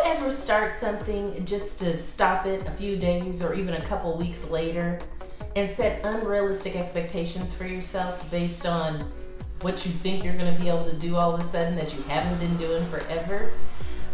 ever start something just to stop it a few days or even a couple weeks later and set unrealistic expectations for yourself based on what you think you're going to be able to do all of a sudden that you haven't been doing forever?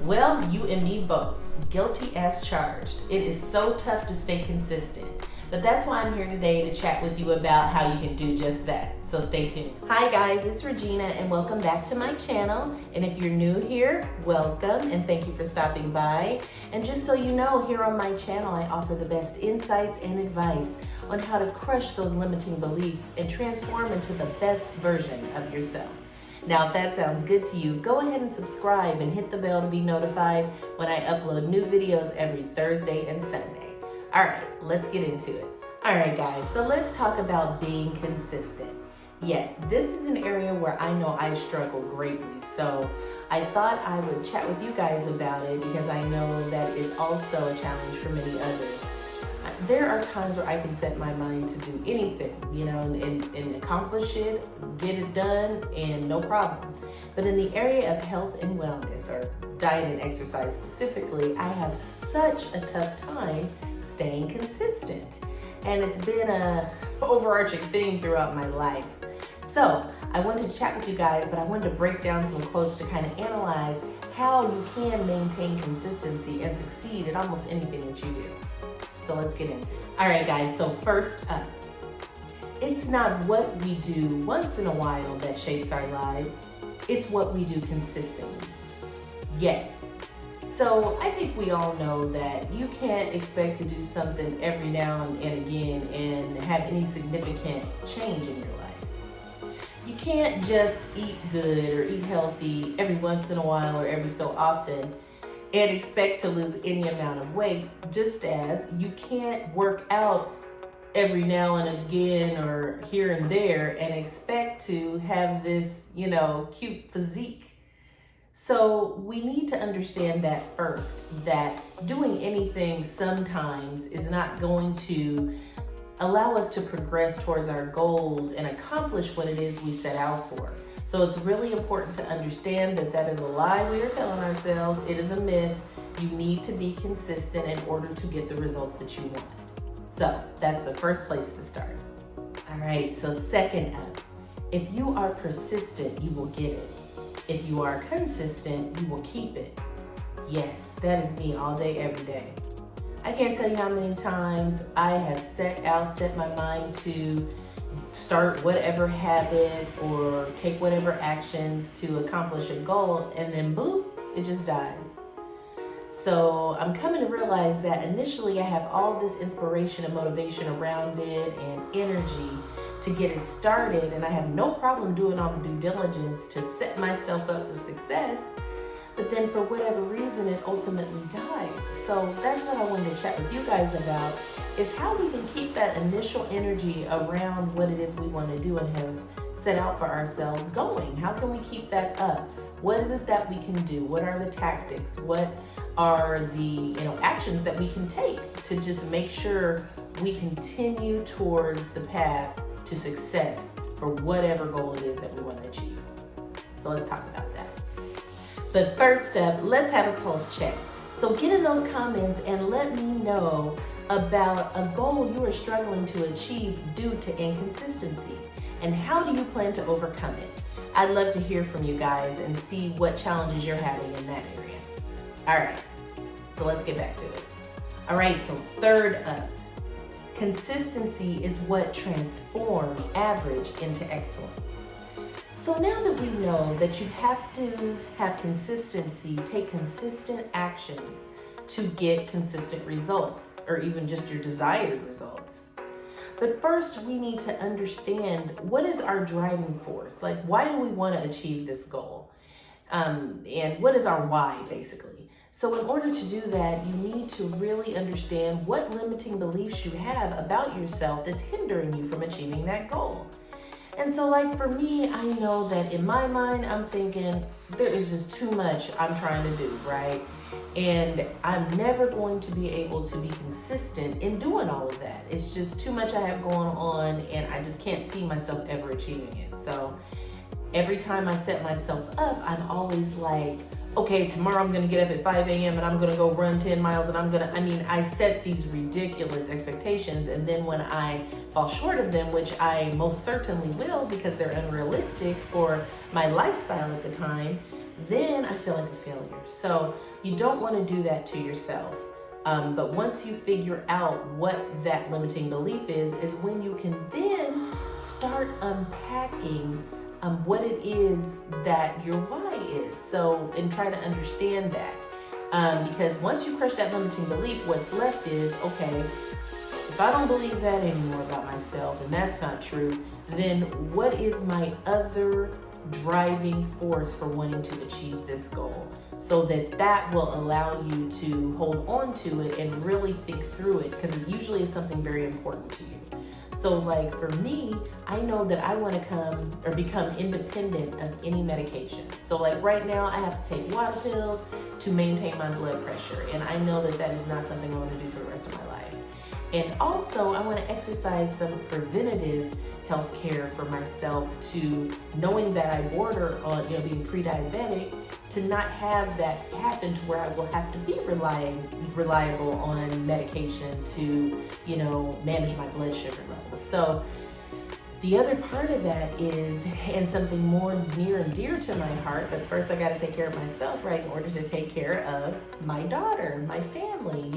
Well, you and me both. Guilty as charged. It is so tough to stay consistent. But that's why I'm here today to chat with you about how you can do just that. So stay tuned. Hi guys, it's Regina and welcome back to my channel. And if you're new here, welcome and thank you for stopping by. And just so you know, here on my channel, I offer the best insights and advice on how to crush those limiting beliefs and transform into the best version of yourself. Now, if that sounds good to you, go ahead and subscribe and hit the bell to be notified when I upload new videos every Thursday and Sunday. All right, let's get into it. All right, guys, so let's talk about being consistent. Yes, this is an area where I know I struggle greatly, so I thought I would chat with you guys about it because I know that is also a challenge for many others. There are times where I can set my mind to do anything, and accomplish it, get it done, and no problem. But in the area of health and wellness, or diet and exercise specifically, I have such a tough time staying consistent. And it's been an overarching theme throughout my life. So I wanted to chat with you guys, but I wanted to break down some quotes to kind of analyze how you can maintain consistency and succeed at almost anything that you do. So let's get into it. All right, guys, so first up, it's not what we do once in a while that shapes our lives, it's what we do consistently. Yes. So I think we all know that you can't expect to do something every now and again and have any significant change in your life. You can't just eat good or eat healthy every once in a while or every so often and expect to lose any amount of weight, just as you can't work out every now and again or here and there and expect to have this, cute physique. So we need to understand that first, that doing anything sometimes is not going to allow us to progress towards our goals and accomplish what it is we set out for. So it's really important to understand that that is a lie we are telling ourselves. It is a myth. You need to be consistent in order to get the results that you want. So that's the first place to start. All right, so second up, if you are persistent, you will get it. If you are consistent, you will keep it. Yes, that is me all day, every day. I can't tell you how many times I have set my mind to start whatever habit or take whatever actions to accomplish a goal, and then boop, it just dies. So I'm coming to realize that initially I have all this inspiration and motivation around it and energy to get it started, and I have no problem doing all the due diligence to set myself up for success, but then for whatever reason it ultimately dies. So that's what I wanted to chat with you guys about, is how we can keep that initial energy around what it is we want to do and have set out for ourselves going. How can we keep that up? What is it that we can do? What are the tactics? What are the actions that we can take to just make sure we continue towards the path to success for whatever goal it is that we want to achieve? So let's talk about that. But first up, let's have a pulse check. So get in those comments and let me know about a goal you are struggling to achieve due to inconsistency, and how do you plan to overcome it? I'd love to hear from you guys and see what challenges you're having in that area. All right, so let's get back to it. All right, so third up, consistency is what transforms average into excellence. So now that we know that you have to have consistency, take consistent actions to get consistent results, or even just your desired results. But first, we need to understand, what is our driving force? Like, why do we want to achieve this goal? And what is our why, basically? So in order to do that, you need to really understand what limiting beliefs you have about yourself that's hindering you from achieving that goal. And so, like, for me, I know that in my mind, I'm thinking there is just too much I'm trying to do, right? And I'm never going to be able to be consistent in doing all of that. It's just too much I have going on, and I just can't see myself ever achieving it. So every time I set myself up, I'm always like, okay, tomorrow I'm gonna get up at 5 a.m. and I'm gonna go run 10 miles and I set these ridiculous expectations, and then when I fall short of them, which I most certainly will because they're unrealistic for my lifestyle at the time, then I feel like a failure. So you don't want to do that to yourself. But once you figure out what that limiting belief is when you can then start unpacking what it is that your why is. So, and try to understand that. Because once you crush that limiting belief, what's left is, okay, if I don't believe that anymore about myself, and that's not true, then what is my other driving force for wanting to achieve this goal? So that will allow you to hold on to it and really think through it, because it usually is something very important to you. So like for me, I know that I want to become independent of any medication. So like right now I have to take water pills to maintain my blood pressure. And I know that is not something I want to do for the rest of my life. And also I want to exercise some preventative health care for myself, to knowing that I border on, being pre-diabetic, to not have that happen to where I will have to be reliable on medication to, manage my blood sugar levels. So the other part of that is, and something more near and dear to my heart, but first I got to take care of myself, right, in order to take care of my daughter, my family.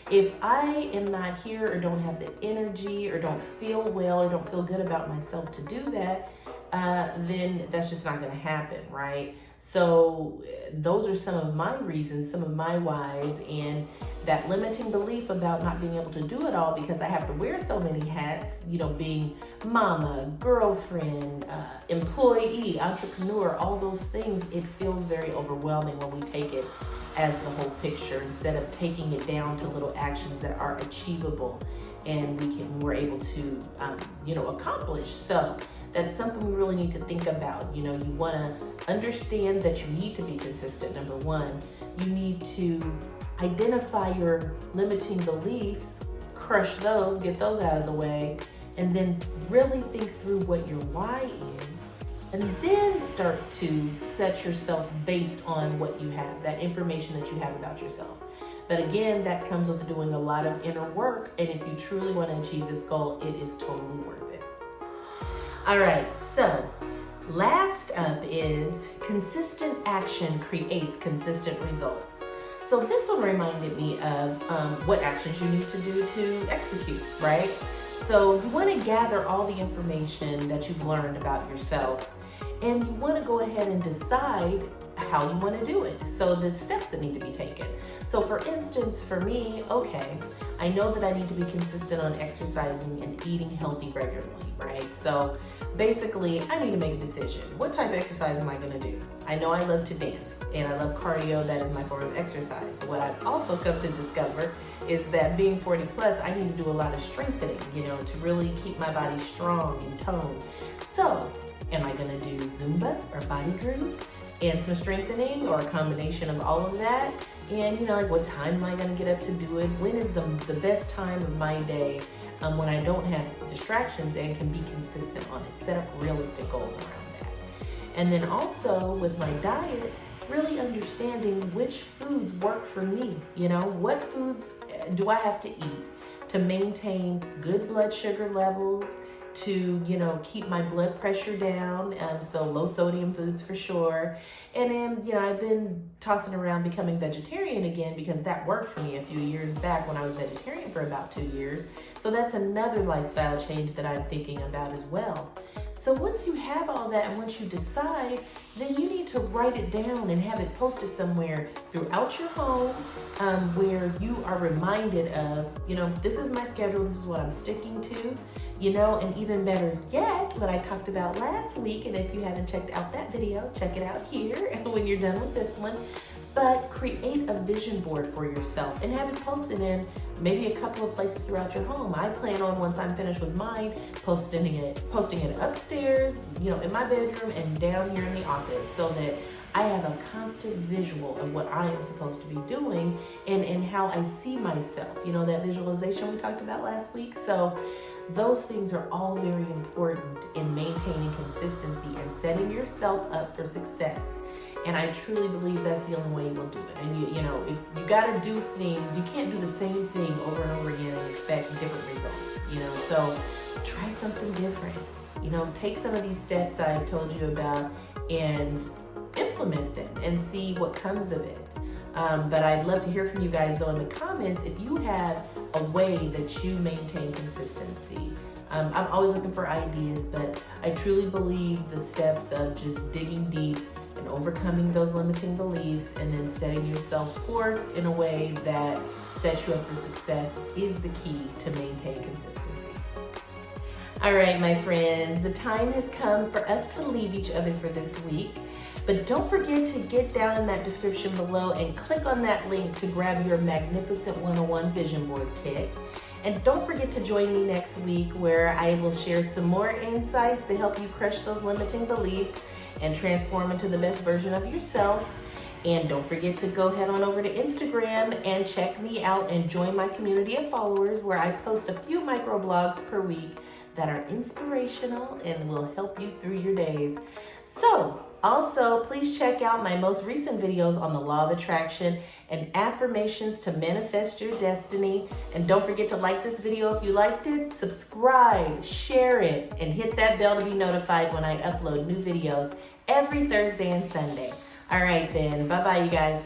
If I am not here or don't have the energy or don't feel well or don't feel good about myself to do that, then that's just not going to happen, right? So those are some of my reasons, some of my whys, and that limiting belief about not being able to do it all because I have to wear so many hats, being mama, girlfriend, employee, entrepreneur, all those things, it feels very overwhelming when we take it as the whole picture instead of taking it down to little actions that are achievable and we're able to, accomplish. So that's something we really need to think about. You want to understand that you need to be consistent. Number one, you need to identify your limiting beliefs, crush those, get those out of the way, and then really think through what your why is, and then start to set yourself based on what you have, that information that you have about yourself. But again, that comes with doing a lot of inner work, and if you truly want to achieve this goal, it is totally worth it. All right, so last up is consistent action creates consistent results. So this one reminded me of what actions you need to do to execute, right? So you want to gather all the information that you've learned about yourself, and you want to go ahead and decide how you want to do it. So the steps that need to be taken. So for instance, for me, okay, I know that I need to be consistent on exercising and eating healthy regularly, right? So basically, I need to make a decision. What type of exercise am I going to do? I know I love to dance and I love cardio. That is my form of exercise. But what I've also come to discover is that being 40 plus, I need to do a lot of strengthening, to really keep my body strong and toned. So am I going to do Zumba or body group and some strengthening, or a combination of all of that? And what time am I going to get up to do it? When is the best time of my day when I don't have distractions and can be consistent on it? Set up realistic goals around that. And then also with my diet, really understanding which foods work for me. What foods do I have to eat to maintain good blood sugar levels, to keep my blood pressure down, so low sodium foods for sure. And then I've been tossing around becoming vegetarian again because that worked for me a few years back when I was vegetarian for about 2 years. So that's another lifestyle change that I'm thinking about as well. So once you have all that and once you decide, then you need to write it down and have it posted somewhere throughout your home, where you are reminded of, this is my schedule, this is what I'm sticking to, and even better yet, what I talked about last week, and if you haven't checked out that video, check it out here when you're done with this one. But create a vision board for yourself and have it posted in maybe a couple of places throughout your home. I plan on, once I'm finished with mine, posting it upstairs, in my bedroom and down here in the office, so that I have a constant visual of what I am supposed to be doing and how I see myself, that visualization we talked about last week. So those things are all very important in maintaining consistency and setting yourself up for success. And I truly believe that's the only way you will do it. And you know, if you got to do things, you can't do the same thing over and over again and expect different results, you know. So try something different. You know, take some of these steps I've told you about and implement them and see what comes of it. But I'd love to hear from you guys though in the comments if you have a way that you maintain consistency. I'm always looking for ideas, but I truly believe the steps of just digging deep and overcoming those limiting beliefs and then setting yourself forth in a way that sets you up for success is the key to maintain consistency. All right, my friends, the time has come for us to leave each other for this week. But don't forget to get down in that description below and click on that link to grab your magnificent 101 vision board kit. And don't forget to join me next week where I will share some more insights to help you crush those limiting beliefs and transform into the best version of yourself. And don't forget to go head on over to Instagram and check me out and join my community of followers where I post a few microblogs per week that are inspirational and will help you through your days. So, also, please check out my most recent videos on the law of attraction and affirmations to manifest your destiny. And don't forget to like this video if you liked it, subscribe, share it, and hit that bell to be notified when I upload new videos every Thursday and Sunday. All right then, bye-bye you guys.